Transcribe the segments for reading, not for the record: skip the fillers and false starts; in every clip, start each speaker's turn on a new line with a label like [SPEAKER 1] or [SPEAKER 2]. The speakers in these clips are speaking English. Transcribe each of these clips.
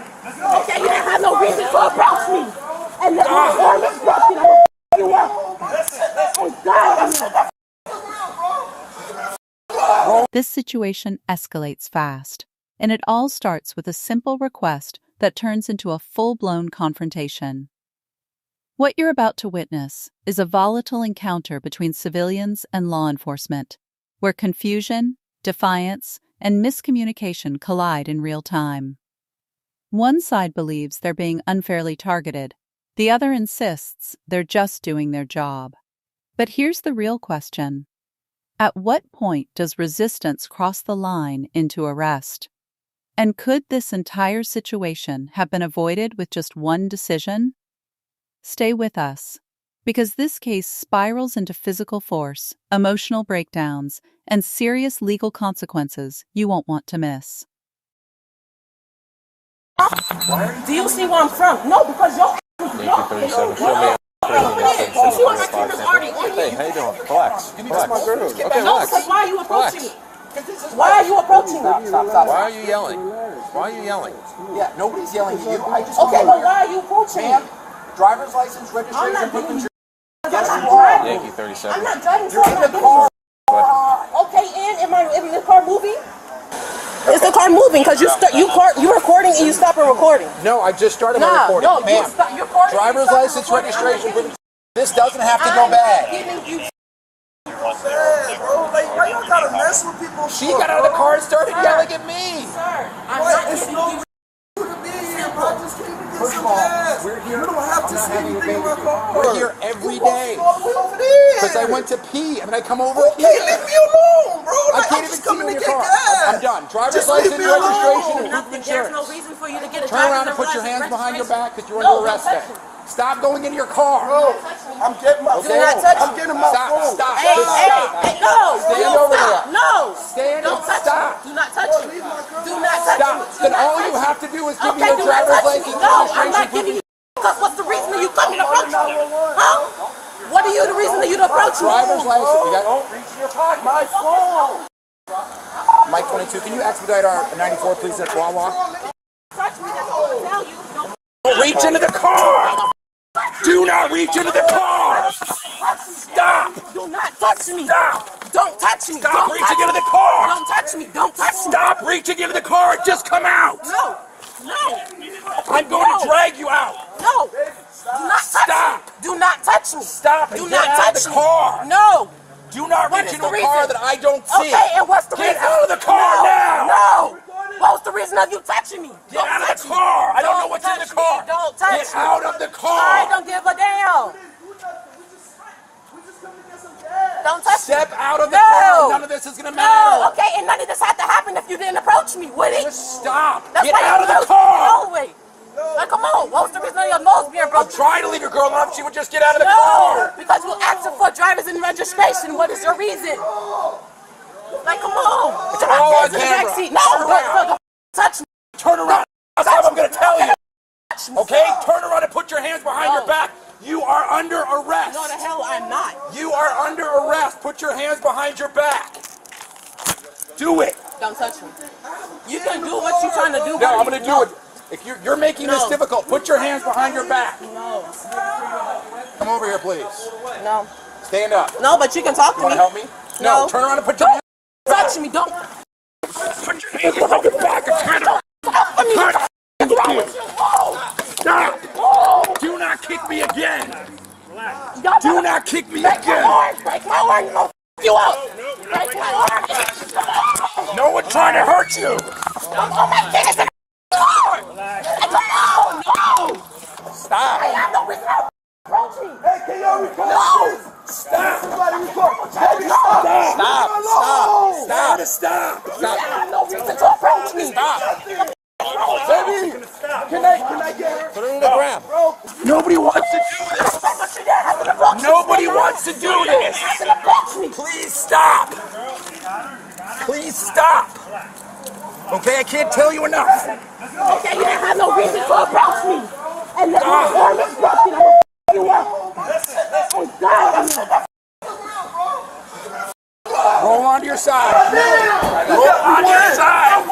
[SPEAKER 1] Okay, you didn't have no reason to approach me. And then my arm is broken. I'm gonna you up. Oh, God.
[SPEAKER 2] This situation escalates fast, and it all starts with a simple request that turns into a full-blown confrontation. What you're about to witness is a volatile encounter between civilians and law enforcement, where confusion, defiance, and miscommunication collide in real time. One side believes they're being unfairly targeted. The other insists they're just doing their job. But here's the real question. At what point does resistance cross the line into arrest? And could this entire situation have been avoided with just one decision? Stay with us, because this case spirals into physical force, emotional breakdowns, and serious legal consequences you won't want to miss.
[SPEAKER 1] Do you see where I'm from? No, because you're...
[SPEAKER 3] Hey, how you doing? Relax. Relax. Okay,
[SPEAKER 1] no,
[SPEAKER 3] relax.
[SPEAKER 1] because why are you approaching me? Why are you approaching me?
[SPEAKER 3] Why are you yelling? Why are you yelling?
[SPEAKER 4] Yeah, nobody's yelling at you. I just
[SPEAKER 1] Okay, but why are you approaching me?
[SPEAKER 4] Driver's license, registration, book and
[SPEAKER 1] yes, you are.
[SPEAKER 3] Yankee 37.
[SPEAKER 1] I'm not driving, so I'm not getting... Okay, and is the car moving? Is the car moving? Because you're recording and you stop recording.
[SPEAKER 4] No, I just started my recording.
[SPEAKER 1] No, you're recording.
[SPEAKER 4] Driver's license, registration, book and this doesn't have to go bad.
[SPEAKER 5] Why y'all gotta mess with people?
[SPEAKER 4] She got out of the car and started yelling at me.
[SPEAKER 1] Sir, I'm not
[SPEAKER 5] It's no reason to be here, bro. I just came to get some gas. You don't have to say anything in my car.
[SPEAKER 4] We're here every day.
[SPEAKER 5] All the way over there.
[SPEAKER 4] Because I went to pee and then I come over
[SPEAKER 5] Okay, leave me alone, bro.
[SPEAKER 4] I can't even see you in your car. I'm done. Driver's license, registration, and proof of
[SPEAKER 1] There's
[SPEAKER 4] insurance.
[SPEAKER 1] no reason for you to get a
[SPEAKER 4] Turn around and put your hands behind your back because you're under arrest then. Stop going into your car.
[SPEAKER 5] Bro, I'm getting my phone. I'm getting my phone.
[SPEAKER 4] Stop.
[SPEAKER 1] Hey, no.
[SPEAKER 4] Stand over there.
[SPEAKER 1] No.
[SPEAKER 4] Stand
[SPEAKER 1] Don't
[SPEAKER 4] and
[SPEAKER 1] touch
[SPEAKER 4] stop.
[SPEAKER 1] me. Do not touch me. Do not touch
[SPEAKER 4] Stop.
[SPEAKER 1] me.
[SPEAKER 4] Then all you have to do is give me
[SPEAKER 1] Okay,
[SPEAKER 4] your
[SPEAKER 1] do not
[SPEAKER 4] driver's
[SPEAKER 1] touch me.
[SPEAKER 4] license,
[SPEAKER 1] No, I'm
[SPEAKER 4] registration,
[SPEAKER 1] not giving you. Because what's the reason that you coming to approach me? Huh? What are you the reason that you to approach me?
[SPEAKER 4] driver's license. You got
[SPEAKER 5] Reach in your pocket. My phone.
[SPEAKER 4] Mike 22. Can you expedite our 94, please? That's Wawa.
[SPEAKER 1] Touch me. That's all I tell you.
[SPEAKER 4] Don't reach into the car. Do not reach into the car. Stop.
[SPEAKER 1] Do not touch me.
[SPEAKER 4] Stop.
[SPEAKER 1] Don't touch me.
[SPEAKER 4] Stop reaching into the car.
[SPEAKER 1] Don't touch me. Don't touch me.
[SPEAKER 4] Stop reaching into the car. Just come out.
[SPEAKER 1] No. No.
[SPEAKER 4] I'm going to drag you out.
[SPEAKER 1] No. Do not touch
[SPEAKER 4] Stop.
[SPEAKER 1] me. Do not touch me.
[SPEAKER 4] Stop and
[SPEAKER 1] Do
[SPEAKER 4] get
[SPEAKER 1] not
[SPEAKER 4] out
[SPEAKER 1] touch
[SPEAKER 4] of the
[SPEAKER 1] me.
[SPEAKER 4] car.
[SPEAKER 1] No.
[SPEAKER 4] Do not
[SPEAKER 1] What
[SPEAKER 4] reach
[SPEAKER 1] is
[SPEAKER 4] into
[SPEAKER 1] the
[SPEAKER 4] a car
[SPEAKER 1] reason?
[SPEAKER 4] that I don't see.
[SPEAKER 1] Okay, and what's the
[SPEAKER 4] Get
[SPEAKER 1] reason?
[SPEAKER 4] out of the car now.
[SPEAKER 1] No. What was the reason of you touching me?
[SPEAKER 4] Get out of the car. I don't know what's in the car.
[SPEAKER 1] Don't touch me.
[SPEAKER 4] Get out of the
[SPEAKER 1] I
[SPEAKER 4] car.
[SPEAKER 1] don't give a damn. Don't touch me.
[SPEAKER 4] Step out of the
[SPEAKER 1] No.
[SPEAKER 4] car. None of this is going to
[SPEAKER 1] No.
[SPEAKER 4] matter.
[SPEAKER 1] Okay, and none of this had to happen if you didn't approach me, would it?
[SPEAKER 4] Just stop.
[SPEAKER 1] That's
[SPEAKER 4] Get
[SPEAKER 1] why
[SPEAKER 4] out
[SPEAKER 1] you
[SPEAKER 4] of the
[SPEAKER 1] approached me
[SPEAKER 4] car.
[SPEAKER 1] always. Like, come on. What was the reason of your nose being
[SPEAKER 4] I'm
[SPEAKER 1] broken?
[SPEAKER 4] trying to leave your girl enough. She would just get out of the
[SPEAKER 1] No,
[SPEAKER 4] car.
[SPEAKER 1] because you asking for drivers and registration. What is your reason? Like, come on.
[SPEAKER 4] It's all on
[SPEAKER 1] In the back
[SPEAKER 4] camera.
[SPEAKER 1] seat. No,
[SPEAKER 4] Turn around.
[SPEAKER 1] don't touch me.
[SPEAKER 4] Turn around. That's what I'm going to tell you.
[SPEAKER 1] Touch me.
[SPEAKER 4] Okay? Turn around and put your hands behind your
[SPEAKER 1] No.
[SPEAKER 4] back. You are under arrest.
[SPEAKER 1] No, the hell I'm not.
[SPEAKER 4] You are under arrest. Put your hands behind your back. Do it.
[SPEAKER 1] Don't touch me. You can do what you're trying to do.
[SPEAKER 4] No, I'm going to do it. If you're making this
[SPEAKER 1] No.
[SPEAKER 4] difficult, put your hands behind your back.
[SPEAKER 1] No.
[SPEAKER 4] Come over here, please.
[SPEAKER 1] No.
[SPEAKER 4] Stand up.
[SPEAKER 1] No, but you can talk
[SPEAKER 4] You
[SPEAKER 1] to
[SPEAKER 4] want
[SPEAKER 1] me.
[SPEAKER 4] to help me?
[SPEAKER 1] No.
[SPEAKER 4] Turn around and put your hands.
[SPEAKER 1] Touch me. Don't.
[SPEAKER 4] Put your hands behind your back and turn around. Stop. Do not kick me again. Do not kick me again.
[SPEAKER 1] Break my arm. I'm gonna f you up. Break my arm.
[SPEAKER 4] No one's trying to hurt you.
[SPEAKER 1] Don't put my fingers in the car. No.
[SPEAKER 4] Stop.
[SPEAKER 1] I have no reason to approach me.
[SPEAKER 5] Hey, can y'all record
[SPEAKER 1] No.
[SPEAKER 5] this?
[SPEAKER 4] Stop.
[SPEAKER 5] Somebody record. Hey,
[SPEAKER 4] Stop.
[SPEAKER 5] alone.
[SPEAKER 4] Stop. Stop.
[SPEAKER 1] I have no reason to approach me.
[SPEAKER 4] Stop.
[SPEAKER 5] Baby, can I get her?
[SPEAKER 4] Put it on the ground. Nobody wants to do this. Nobody wants to do this. Please stop. Please stop. Okay, I can't tell you enough.
[SPEAKER 1] Okay, you didn't have no reason to approach me. And then my arm is broken. I'm gonna f you up. Oh, God.
[SPEAKER 4] Roll onto your side. Roll onto your side.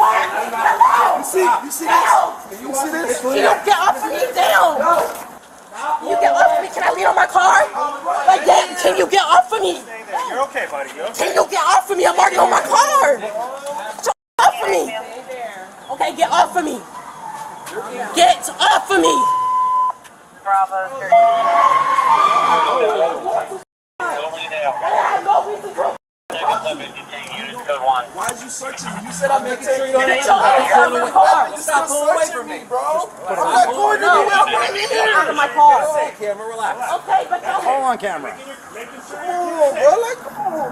[SPEAKER 5] You see this? You see this?
[SPEAKER 1] Can you get off of me? Damn! Can you get off of me? Can I lean on my car? Like that? Can you get off of me?
[SPEAKER 6] You're okay, buddy. You're okay.
[SPEAKER 1] Can you get off of me? I'm already on my car. Get off of me. Okay, get off of me. Get off of me.
[SPEAKER 7] Bravo 30.
[SPEAKER 5] Why'd you searching me? You said I'm making sure you don't
[SPEAKER 1] Get your ass out of my car.
[SPEAKER 5] stop pulling away from me, bro. I'm
[SPEAKER 1] not going anywhere. Get out of my car.
[SPEAKER 3] Camera, relax.
[SPEAKER 1] Okay, but
[SPEAKER 3] Hold on camera.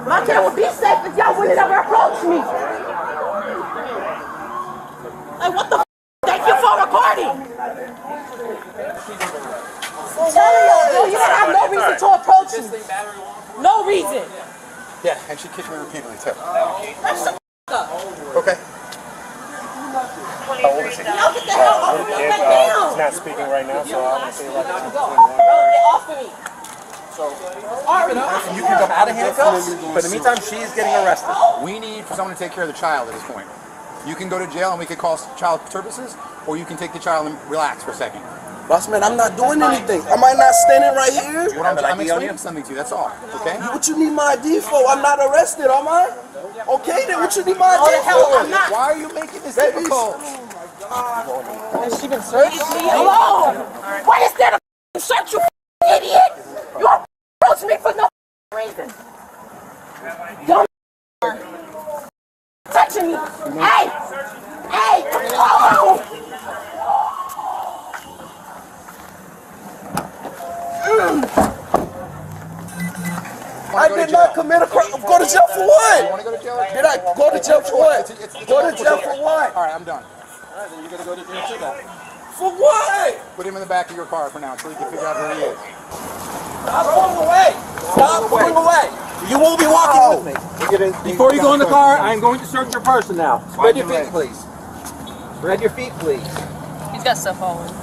[SPEAKER 1] my car would be safe if y'all wouldn't ever approach me. Like, what the f? Thank you for recording. Tell y'all, you don't have no reason to approach me. No reason.
[SPEAKER 3] Yeah, and she kicked me repeatedly too.
[SPEAKER 1] That's the up.
[SPEAKER 3] Okay.
[SPEAKER 6] How old is he?
[SPEAKER 1] Y'all get the hell off of me. Get down.
[SPEAKER 6] He's not speaking right now, so I'm going to say like
[SPEAKER 1] Bro, get off of me.
[SPEAKER 3] You can come out of handcuffs, but in the meantime, she's getting arrested. We need for someone to take care of the child at this point. You can go to jail and we could call child services, or you can take the child and relax for a second.
[SPEAKER 5] Boss man, I'm not doing anything. Am I not standing right here?
[SPEAKER 3] I'm explaining something to you, that's all, okay?
[SPEAKER 5] What you need my ID for? I'm not arrested, am I? Okay, then what you need my
[SPEAKER 1] Oh, the
[SPEAKER 5] ID
[SPEAKER 1] hell,
[SPEAKER 5] for?
[SPEAKER 1] I'm not.
[SPEAKER 3] Why are you making this difficult?
[SPEAKER 1] Has she been searched? Hello? What is there to search, you idiot? You approach me for no reason. Don't touching me. Hey! Hey! Oh!
[SPEAKER 5] I did not commit a crime. Go to jail for
[SPEAKER 3] You
[SPEAKER 5] what?
[SPEAKER 3] want to go to jail?
[SPEAKER 5] Did I go to jail for what? Go to jail for what?
[SPEAKER 3] All right, I'm done.
[SPEAKER 6] then you're going to go to jail too then.
[SPEAKER 5] For what?
[SPEAKER 3] Put him in the back of your car for now until you can figure out who he is.
[SPEAKER 5] Stop pulling away. Stop pulling away.
[SPEAKER 6] You will be walking with me. Before you go in the car, I'm going to search your person now. Spread your feet, please. Spread your feet, please.
[SPEAKER 7] He's got stuff all in here.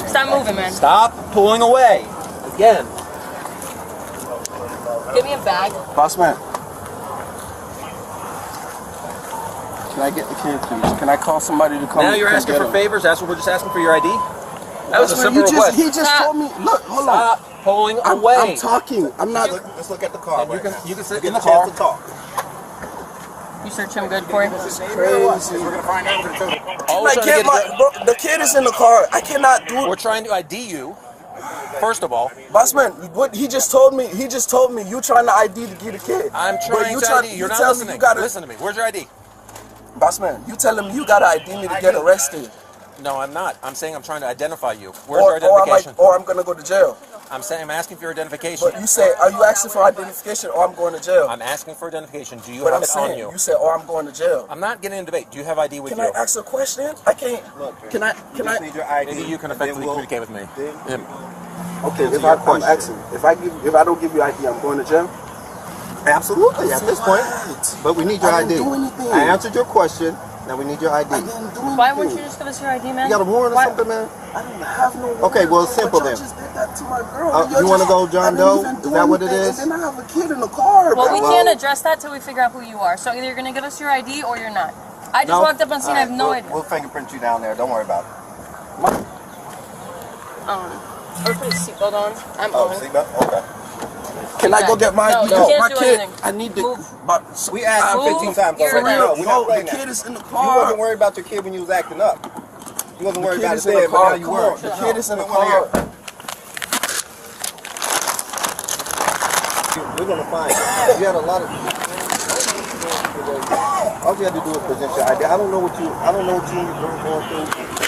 [SPEAKER 7] Stop moving, man.
[SPEAKER 6] Stop pulling away. Again.
[SPEAKER 7] Give me a bag.
[SPEAKER 5] Boss man. Can I get the kid, please? Can I call somebody to come?
[SPEAKER 6] Now you're
[SPEAKER 5] come
[SPEAKER 6] asking
[SPEAKER 5] get
[SPEAKER 6] for
[SPEAKER 5] him?
[SPEAKER 6] favors. That's what we're just asking for your ID. That was a
[SPEAKER 5] Man,
[SPEAKER 6] simple request.
[SPEAKER 5] he just told me. Look, hold on.
[SPEAKER 6] Stop pulling
[SPEAKER 5] I'm
[SPEAKER 6] away.
[SPEAKER 5] talking. I'm not.
[SPEAKER 3] Let's look at the car.
[SPEAKER 6] You can sit
[SPEAKER 3] Get
[SPEAKER 6] in the
[SPEAKER 3] a chance
[SPEAKER 6] car.
[SPEAKER 3] to talk.
[SPEAKER 7] You search him good, Corey?
[SPEAKER 5] Crazy.
[SPEAKER 3] We're gonna find out if it's
[SPEAKER 6] All
[SPEAKER 5] I
[SPEAKER 6] we're trying to
[SPEAKER 5] can't.
[SPEAKER 6] get
[SPEAKER 5] Bro, the kid is in the car. I cannot do
[SPEAKER 6] we're
[SPEAKER 5] it.
[SPEAKER 6] trying to ID you. First of all,
[SPEAKER 5] Boss man, what he just told me. He just told me you trying to ID to get a kid.
[SPEAKER 6] I'm
[SPEAKER 5] But
[SPEAKER 6] trying
[SPEAKER 5] you
[SPEAKER 6] to ID you. You're not
[SPEAKER 5] telling me
[SPEAKER 6] listening.
[SPEAKER 5] you gotta,
[SPEAKER 6] Listen to me. Where's your ID?
[SPEAKER 5] Boss man, you telling me you gotta ID me to get arrested,
[SPEAKER 6] No, I'm not. I'm saying I'm trying to identify you. Where's your identification?
[SPEAKER 5] or I'm gonna go to jail.
[SPEAKER 6] I'm saying I'm asking for your identification.
[SPEAKER 5] But you say, are you asking for identification or I'm going to jail?
[SPEAKER 6] I'm asking for identification. Do you
[SPEAKER 5] But
[SPEAKER 6] have
[SPEAKER 5] I'm
[SPEAKER 6] it on
[SPEAKER 5] saying,
[SPEAKER 6] you?
[SPEAKER 5] you said, or I'm going to jail.
[SPEAKER 6] I'm not getting in a debate. Do you have ID with
[SPEAKER 5] Can
[SPEAKER 6] you?
[SPEAKER 5] I ask a question? I can't. Can I?
[SPEAKER 3] need your ID.
[SPEAKER 6] Maybe you can effectively communicate with me. Him.
[SPEAKER 5] Okay, if I'm asking, if I don't give you ID, I'm going to jail.
[SPEAKER 8] Absolutely, at this point. But we need your
[SPEAKER 5] I
[SPEAKER 8] ID.
[SPEAKER 5] didn't do anything.
[SPEAKER 8] I answered your question. Now we need your ID.
[SPEAKER 5] I didn't do
[SPEAKER 7] Why
[SPEAKER 5] anything.
[SPEAKER 7] wouldn't you just give us your ID, man?
[SPEAKER 8] You got a warrant or
[SPEAKER 7] Why-
[SPEAKER 8] something, man?
[SPEAKER 5] I don't have no.
[SPEAKER 8] Okay, well, it's simple
[SPEAKER 5] But y'all
[SPEAKER 8] then.
[SPEAKER 5] just did that to my girl.
[SPEAKER 8] You wanna go John Doe? Is that what it is?
[SPEAKER 5] And then I have a kid in the car.
[SPEAKER 7] Well,
[SPEAKER 5] bro.
[SPEAKER 7] we can't address that till we figure out who you are. So either you're gonna give us your ID or you're not. I just
[SPEAKER 8] No?
[SPEAKER 7] walked up on scene. I have no idea.
[SPEAKER 8] We'll fingerprint you down there. Don't worry about it.
[SPEAKER 7] Or put a seatbelt on. I'm
[SPEAKER 8] Oh,
[SPEAKER 7] on.
[SPEAKER 8] seatbelt? Okay.
[SPEAKER 5] Can I go get my?
[SPEAKER 7] No, you
[SPEAKER 5] because
[SPEAKER 7] can't
[SPEAKER 5] my
[SPEAKER 7] do
[SPEAKER 5] kid.
[SPEAKER 7] anything.
[SPEAKER 5] I need to.
[SPEAKER 7] Move.
[SPEAKER 8] We asked
[SPEAKER 7] Move
[SPEAKER 8] 15 times
[SPEAKER 7] your
[SPEAKER 8] already.
[SPEAKER 7] leg.
[SPEAKER 8] No, we're not
[SPEAKER 5] No, the
[SPEAKER 8] playing
[SPEAKER 5] kid
[SPEAKER 8] that.
[SPEAKER 5] is in the
[SPEAKER 8] You
[SPEAKER 5] car.
[SPEAKER 8] wasn't worried about your kid when you was acting up. You wasn't
[SPEAKER 5] The
[SPEAKER 8] worried
[SPEAKER 5] kid
[SPEAKER 8] about
[SPEAKER 5] is
[SPEAKER 8] it
[SPEAKER 5] in the
[SPEAKER 8] then, but
[SPEAKER 5] car.
[SPEAKER 8] now you
[SPEAKER 5] Come
[SPEAKER 8] were.
[SPEAKER 5] on. The kid is in the
[SPEAKER 8] We wanna hear
[SPEAKER 5] car.
[SPEAKER 8] it. We're gonna find you. You had a lot of. All you had to do is present your ID. I don't know what you were going through.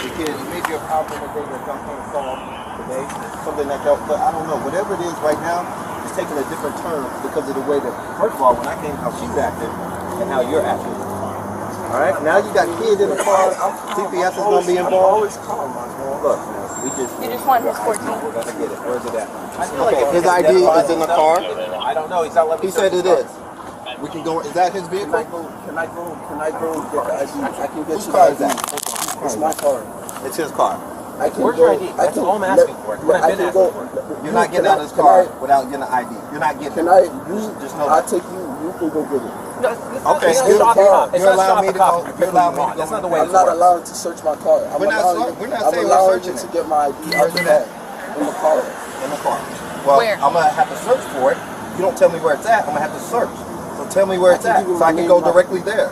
[SPEAKER 8] The kid, it may be a problem that they jumped on the call today, something like that. But I don't know. Whatever it is right now, it's taking a different turn because of the way that. First of all, when I came, how she acted, and how you're acting. All right. Now you got kids in the car. CPS is gonna be involved. Look, we just.
[SPEAKER 7] You just want his 14.
[SPEAKER 8] We're gonna get it. Where's it at? Okay, his ID is in the car.
[SPEAKER 6] I don't know. He's not letting me.
[SPEAKER 8] He said it is. We can go. Is that his vehicle?
[SPEAKER 5] Can I go get the ID? I can get
[SPEAKER 8] Whose
[SPEAKER 5] you
[SPEAKER 8] car
[SPEAKER 5] the
[SPEAKER 8] is
[SPEAKER 5] ID.
[SPEAKER 8] that?
[SPEAKER 5] It's my car.
[SPEAKER 8] It's his car.
[SPEAKER 5] I can
[SPEAKER 6] Where's
[SPEAKER 5] go.
[SPEAKER 6] your ID? That's all I'm asking for. It's what I've
[SPEAKER 5] I
[SPEAKER 6] been
[SPEAKER 5] can
[SPEAKER 6] asking
[SPEAKER 5] go.
[SPEAKER 8] You're not getting out of his car without getting an ID. You're not getting
[SPEAKER 5] Can
[SPEAKER 8] it.
[SPEAKER 5] I?
[SPEAKER 8] Just know
[SPEAKER 5] I'll
[SPEAKER 8] that.
[SPEAKER 5] take you. You can go get it.
[SPEAKER 8] Okay,
[SPEAKER 6] It's
[SPEAKER 8] you're
[SPEAKER 6] not
[SPEAKER 8] allowed
[SPEAKER 6] stop
[SPEAKER 8] me
[SPEAKER 6] the
[SPEAKER 8] to
[SPEAKER 6] cop.
[SPEAKER 8] go. You're allowed me to go.
[SPEAKER 6] That's not the way
[SPEAKER 5] I'm
[SPEAKER 6] it's
[SPEAKER 5] not
[SPEAKER 6] works.
[SPEAKER 5] allowed to search my car.
[SPEAKER 8] We're not saying we're
[SPEAKER 5] allowing
[SPEAKER 8] searching
[SPEAKER 5] you to
[SPEAKER 8] it.
[SPEAKER 5] get my ID out
[SPEAKER 8] Where's
[SPEAKER 5] the
[SPEAKER 8] it
[SPEAKER 5] car.
[SPEAKER 8] at?
[SPEAKER 5] In the car.
[SPEAKER 8] In the car. Well,
[SPEAKER 7] Where?
[SPEAKER 8] I'm gonna have to search for it. You don't tell me where it's at. I'm gonna have to search. So tell me where it's at, so I can go directly there.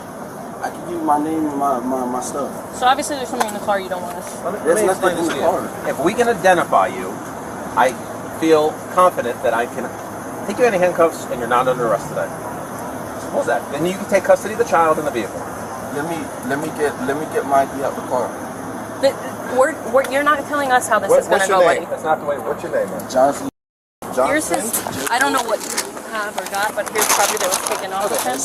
[SPEAKER 5] I can give you my name and my stuff.
[SPEAKER 7] So obviously there's something in the car you don't want us.
[SPEAKER 5] There's nothing in the car.
[SPEAKER 6] If we can identify you, I feel confident that I can take you in handcuffs and you're not under arrest today. Suppose that. Then you can take custody of the child in the vehicle.
[SPEAKER 5] Let me get my ID out the car.
[SPEAKER 7] You're not telling us how this is going to
[SPEAKER 8] What's your
[SPEAKER 7] go,
[SPEAKER 8] name?
[SPEAKER 7] buddy.
[SPEAKER 8] That's not the way. What's your name, man?
[SPEAKER 5] Johnson.
[SPEAKER 7] Yours is, I don't know what you have or got, but here's property that was taken off of him.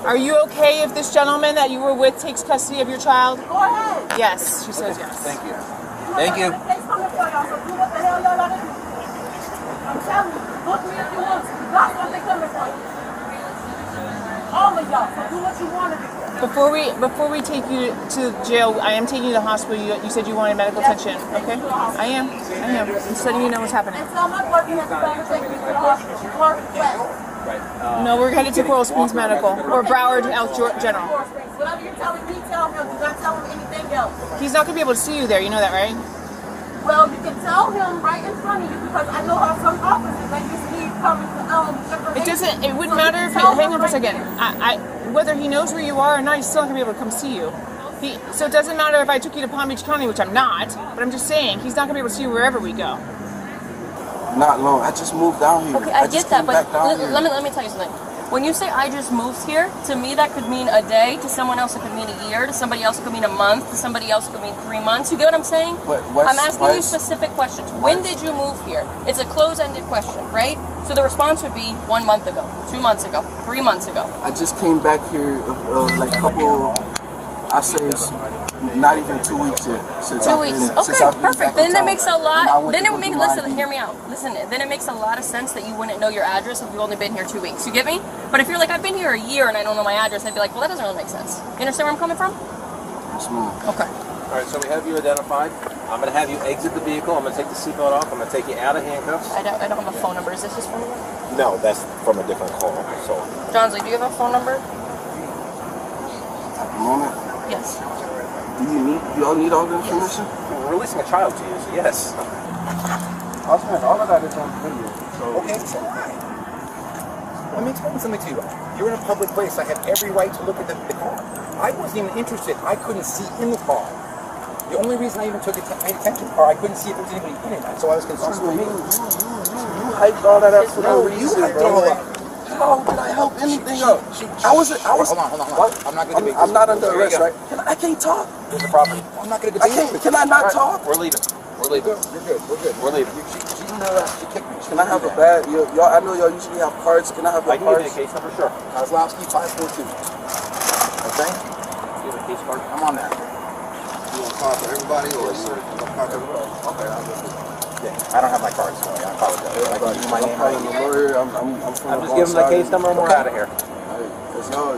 [SPEAKER 9] Are you okay if this gentleman that you were with takes custody of your child?
[SPEAKER 10] Go ahead.
[SPEAKER 9] Yes, she says yes.
[SPEAKER 6] Thank you. Thank you.
[SPEAKER 10] It's coming for y'all, so do what the hell y'all gotta do. I'm telling you, look me if you want to. That's what they're coming for you. All of y'all, so do what you want to do.
[SPEAKER 9] Before we take you to jail, I am taking you to the hospital. You said you wanted medical attention. Okay? I am. I'm just letting you know what's happening.
[SPEAKER 10] And tell my boyfriend has to come and take me to the hospital. West.
[SPEAKER 9] No, we're headed to Coral Springs Medical or Broward Health General.
[SPEAKER 10] Whatever you're telling me, tell him. Do not tell him anything else.
[SPEAKER 9] He's not going to be able to see you there. You know that, right?
[SPEAKER 10] Well, you can tell him right in front of you because I know how some officers like this need coming to
[SPEAKER 9] It wouldn't matter if hang on for a second. Whether he knows where you are or not, he's still not gonna be able to come see you. So it doesn't matter if I took you to Palm Beach County, which I'm not, but I'm just saying he's not gonna be able to see you wherever we go.
[SPEAKER 5] Not long. I just moved down here.
[SPEAKER 7] Okay, I get
[SPEAKER 5] just
[SPEAKER 7] that,
[SPEAKER 5] came
[SPEAKER 7] but
[SPEAKER 5] back down here.
[SPEAKER 7] let me tell you something. When you say I just moved here, to me that could mean a day, to someone else it could mean a year, to somebody else it could mean a month, to somebody else it could mean 3 months. You get what I'm saying? I'm asking you specific questions. When did you move here? It's a close-ended question, right? So the response would be 1 month ago, 2 months ago, 3 months ago.
[SPEAKER 5] I just came back here like a couple, I say it's not even 2 weeks yet. Since
[SPEAKER 7] 2
[SPEAKER 5] I've
[SPEAKER 7] weeks.
[SPEAKER 5] been-
[SPEAKER 7] Okay,
[SPEAKER 5] since I've been
[SPEAKER 7] perfect.
[SPEAKER 5] back
[SPEAKER 7] Then
[SPEAKER 5] in
[SPEAKER 7] it
[SPEAKER 5] town.
[SPEAKER 7] makes a
[SPEAKER 5] And I
[SPEAKER 7] lot.
[SPEAKER 5] went
[SPEAKER 7] Then
[SPEAKER 5] to
[SPEAKER 7] it
[SPEAKER 5] go
[SPEAKER 7] makes
[SPEAKER 5] do my
[SPEAKER 7] listen.
[SPEAKER 5] ID.
[SPEAKER 7] Hear me out. Listen. Then it makes a lot of sense that you wouldn't know your address if you've only been here 2 weeks. You get me? But if you're like I've been here a year and I don't know my address, I'd be like, well, that doesn't really make sense. You understand where I'm coming from?
[SPEAKER 5] Yes, ma'am.
[SPEAKER 7] Okay.
[SPEAKER 6] All right, so we have you identified. I'm going to have you exit the vehicle. I'm going to take the seatbelt off. I'm going to take you out of handcuffs.
[SPEAKER 7] I don't have a phone number. Is this his phone number?
[SPEAKER 6] No, that's from a different call. So,
[SPEAKER 7] Johnsley, do you have a phone number?
[SPEAKER 5] At the moment,
[SPEAKER 7] Yes.
[SPEAKER 5] do y'all need all the information?
[SPEAKER 6] we're releasing a child to you, so yes.
[SPEAKER 3] Husband, all of that is on video. So
[SPEAKER 8] Okay, so why? Let me explain something to you. You're in a public place. I have every right to look at the car. I wasn't even interested. I couldn't see in the car. The only reason I even took paid attention to the car, I couldn't see if there was anybody in it. So I was concerned for me.
[SPEAKER 5] You hyped all that up for no
[SPEAKER 8] You
[SPEAKER 5] reason,
[SPEAKER 8] hyped it
[SPEAKER 5] bro.
[SPEAKER 8] all up.
[SPEAKER 5] How did I help anything up? I was.
[SPEAKER 3] Hold on.
[SPEAKER 5] What?
[SPEAKER 3] I'm not going to debate
[SPEAKER 5] I'm
[SPEAKER 3] this.
[SPEAKER 5] not under
[SPEAKER 3] Here you
[SPEAKER 5] arrest,
[SPEAKER 3] go.
[SPEAKER 5] right? I can't talk.
[SPEAKER 3] Here's the property. I'm not going to debate it.
[SPEAKER 5] Can I not talk?
[SPEAKER 6] We're leaving. We're leaving.
[SPEAKER 3] You're good. We're good.
[SPEAKER 6] We're leaving.
[SPEAKER 3] She kicked me.
[SPEAKER 5] Can I have a bag? Y'all, I know y'all usually have cards. Can I have
[SPEAKER 6] I
[SPEAKER 5] your
[SPEAKER 6] can give you
[SPEAKER 5] cards?
[SPEAKER 6] a case number, sure.
[SPEAKER 3] Kozlowski 542. Okay?
[SPEAKER 6] You have a case card?
[SPEAKER 3] I'm on that.
[SPEAKER 8] You want to call for everybody or you want to call for everybody? Okay, I'll just do it.
[SPEAKER 3] Yeah, I don't have my cards, so I apologize. I can give you my name right
[SPEAKER 5] I'm a
[SPEAKER 3] here.
[SPEAKER 5] lawyer. I'm from
[SPEAKER 6] I'm just
[SPEAKER 5] the
[SPEAKER 6] giving
[SPEAKER 5] wrong
[SPEAKER 6] the
[SPEAKER 5] side.
[SPEAKER 6] case number and we're out of here.
[SPEAKER 5] Cause y'all,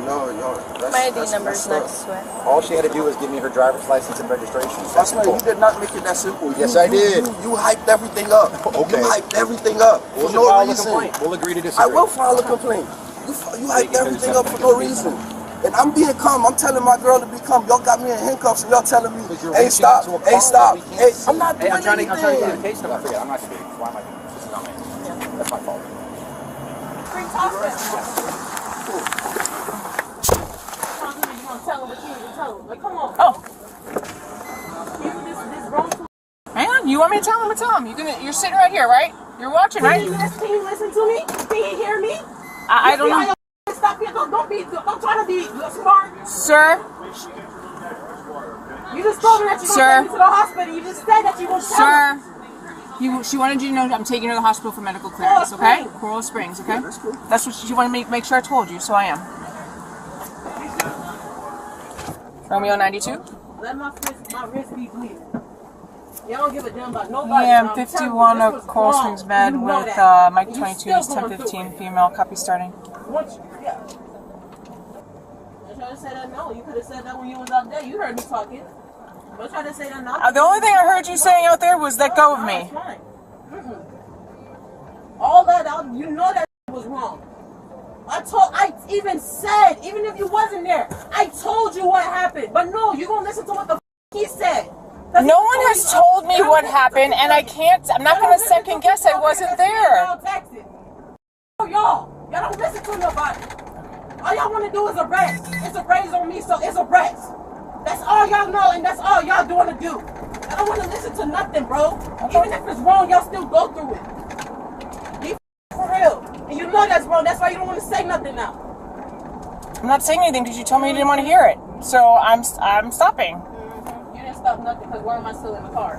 [SPEAKER 7] My ID number is next to it.
[SPEAKER 3] All she had to do was give me her driver's license and registration.
[SPEAKER 5] That's right. You did not make it that simple.
[SPEAKER 3] Yes, I did.
[SPEAKER 5] You hyped everything up.
[SPEAKER 3] Okay.
[SPEAKER 5] You hyped everything up for no
[SPEAKER 3] file a
[SPEAKER 5] reason.
[SPEAKER 3] complaint. We'll agree to
[SPEAKER 5] I
[SPEAKER 3] disagree.
[SPEAKER 5] will file a complaint. You hyped everything up for no reason. And I'm being calm. I'm telling my girl to be calm. Y'all got me in handcuffs and y'all telling me, hey, stop. Hey, stop. Hey, I'm not doing
[SPEAKER 3] I'm trying to give you the
[SPEAKER 5] anything.
[SPEAKER 3] case number. I forget. I'm not speaking. Why am I doing this? This is not me. That's my fault.
[SPEAKER 10] Free talk. Tell him what you need to tell him. Like, come on.
[SPEAKER 9] Oh,
[SPEAKER 10] This wrong.
[SPEAKER 9] hang on. You want me to tell him? Tell him. You're sitting right here, right? You're watching, right?
[SPEAKER 10] Can you listen to me? Can you hear me?
[SPEAKER 9] I don't know.
[SPEAKER 10] Stop here. Don't try to be smart.
[SPEAKER 9] Sir,
[SPEAKER 10] You just told me that you're going to take me to the hospital. You just said that you were
[SPEAKER 9] sir. She wanted you to know I'm taking her to the hospital for medical clearance, okay? Coral Springs, okay? That's what she wanted to make sure I told you, so I am. Romeo 92?
[SPEAKER 10] Let my wrist be bleeding. Y'all don't give a damn about nobody.
[SPEAKER 9] Yeah, I'm
[SPEAKER 10] I'm
[SPEAKER 9] 51
[SPEAKER 10] telling you,
[SPEAKER 9] of
[SPEAKER 10] this was
[SPEAKER 9] Coral
[SPEAKER 10] wrong.
[SPEAKER 9] Springs med
[SPEAKER 10] You know
[SPEAKER 9] with
[SPEAKER 10] that.
[SPEAKER 9] Mike
[SPEAKER 10] You
[SPEAKER 9] 22,
[SPEAKER 10] still
[SPEAKER 9] is
[SPEAKER 10] going
[SPEAKER 9] 1015
[SPEAKER 10] through it.
[SPEAKER 9] female, copy starting.
[SPEAKER 10] Yeah. I tried to say that no. You could have said that when you was out there. You heard me talking. Don't try to say that now.
[SPEAKER 9] The only thing I heard you saying out there was let go of
[SPEAKER 10] No,
[SPEAKER 9] me.
[SPEAKER 10] it's fine. All that out, you know that was wrong. I even said, even if you wasn't there, I told you what happened. But no, you gonna listen to what the he said.
[SPEAKER 9] No one has told me what happened, and I'm not gonna second guess I wasn't there.
[SPEAKER 10] Y'all don't listen to nobody. All y'all wanna do is arrest. It's a raise on me, so it's arrest. That's all y'all know, and that's all y'all doing to do. I don't wanna listen to nothing, bro. Even if it's wrong, y'all still go through it. Be for real. And you know that's wrong. That's why you don't want to say nothing now.
[SPEAKER 9] I'm not saying anything because you told me you didn't want to hear it. So I'm stopping.
[SPEAKER 10] Mm-hmm. You didn't stop nothing because why am I still in the car?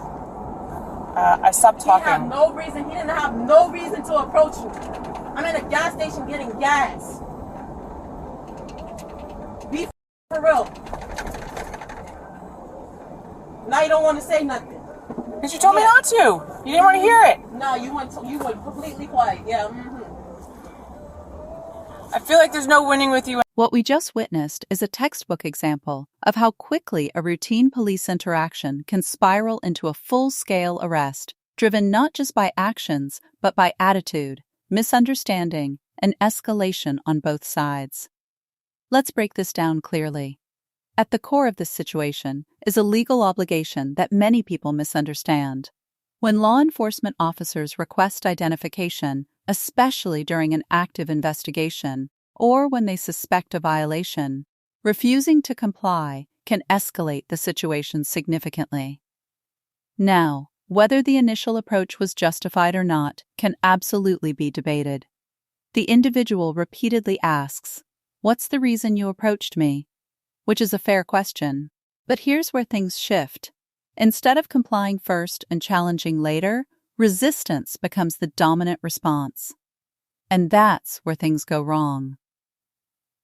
[SPEAKER 9] I stopped talking.
[SPEAKER 10] He didn't have no reason to approach you. I'm at a gas station getting gas. Be for real. Now you don't want to say nothing.
[SPEAKER 9] Because you told me not to. You didn't want to hear it.
[SPEAKER 10] No, you went completely quiet. Yeah. Mm-hmm.
[SPEAKER 9] I feel like there's no winning with you.
[SPEAKER 2] What we just witnessed is a textbook example of how quickly a routine police interaction can spiral into a full-scale arrest, driven not just by actions, but by attitude, misunderstanding, and escalation on both sides. Let's break this down clearly. At the core of this situation is a legal obligation that many people misunderstand. When law enforcement officers request identification, especially during an active investigation, or when they suspect a violation, refusing to comply can escalate the situation significantly. Now, whether the initial approach was justified or not can absolutely be debated. The individual repeatedly asks, "What's the reason you approached me?" Which is a fair question. But here's where things shift. Instead of complying first and challenging later, resistance becomes the dominant response. And that's where things go wrong.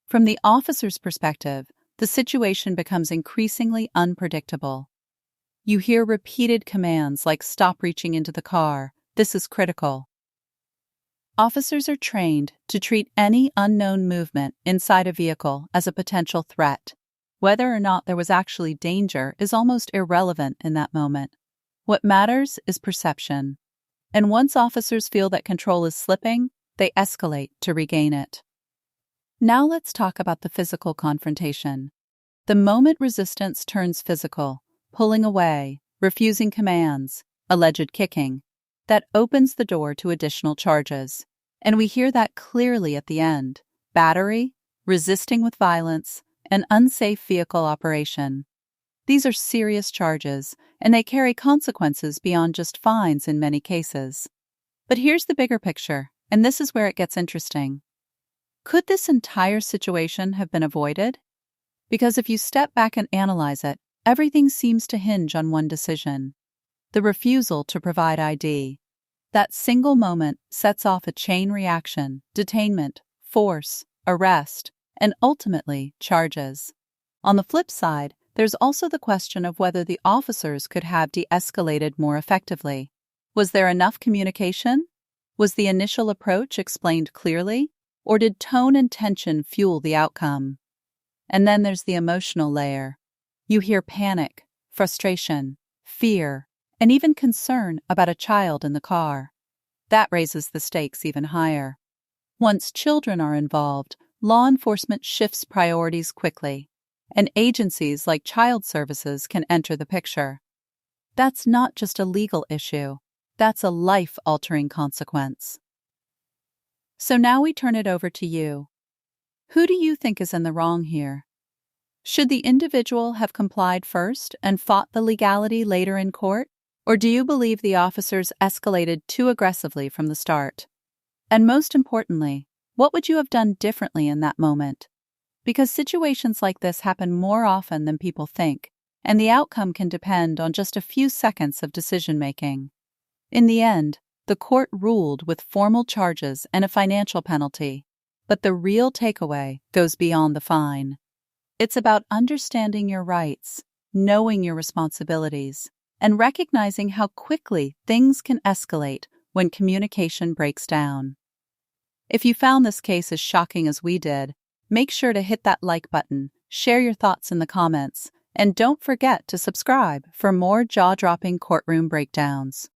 [SPEAKER 2] From the officer's perspective, the situation becomes increasingly unpredictable. You hear repeated commands like "stop reaching into the car, this is critical." Officers are trained to treat any unknown movement inside a vehicle as a potential threat. Whether or not there was actually danger is almost irrelevant in that moment. What matters is perception. And once officers feel that control is slipping, they escalate to regain it. Now let's talk about the physical confrontation. The moment resistance turns physical, pulling away, refusing commands, alleged kicking, that opens the door to additional charges. And we hear that clearly at the end: battery, resisting with violence, and unsafe vehicle operation. These are serious charges, and they carry consequences beyond just fines in many cases. But here's the bigger picture, and this is where it gets interesting. Could this entire situation have been avoided? Because if you step back and analyze it, everything seems to hinge on one decision: the refusal to provide ID. That single moment sets off a chain reaction: detainment, force, arrest, and ultimately charges. On the flip side, there's also the question of whether the officers could have de-escalated more effectively. Was there enough communication? Was the initial approach explained clearly? Or did tone and tension fuel the outcome? And then there's the emotional layer. You hear panic, frustration, fear, and even concern about a child in the car. That raises the stakes even higher. Once children are involved, law enforcement shifts priorities quickly, and agencies like child services can enter the picture. That's not just a legal issue, that's a life-altering consequence. So now we turn it over to you. Who do you think is in the wrong here? Should the individual have complied first and fought the legality later in court? Or do you believe the officers escalated too aggressively from the start? And most importantly, what would you have done differently in that moment? Because situations like this happen more often than people think, and the outcome can depend on just a few seconds of decision-making. In the end, the court ruled with formal charges and a financial penalty, but the real takeaway goes beyond the fine. It's about understanding your rights, knowing your responsibilities, and recognizing how quickly things can escalate when communication breaks down. If you found this case as shocking as we did, make sure to hit that like button, share your thoughts in the comments, and don't forget to subscribe for more jaw-dropping courtroom breakdowns.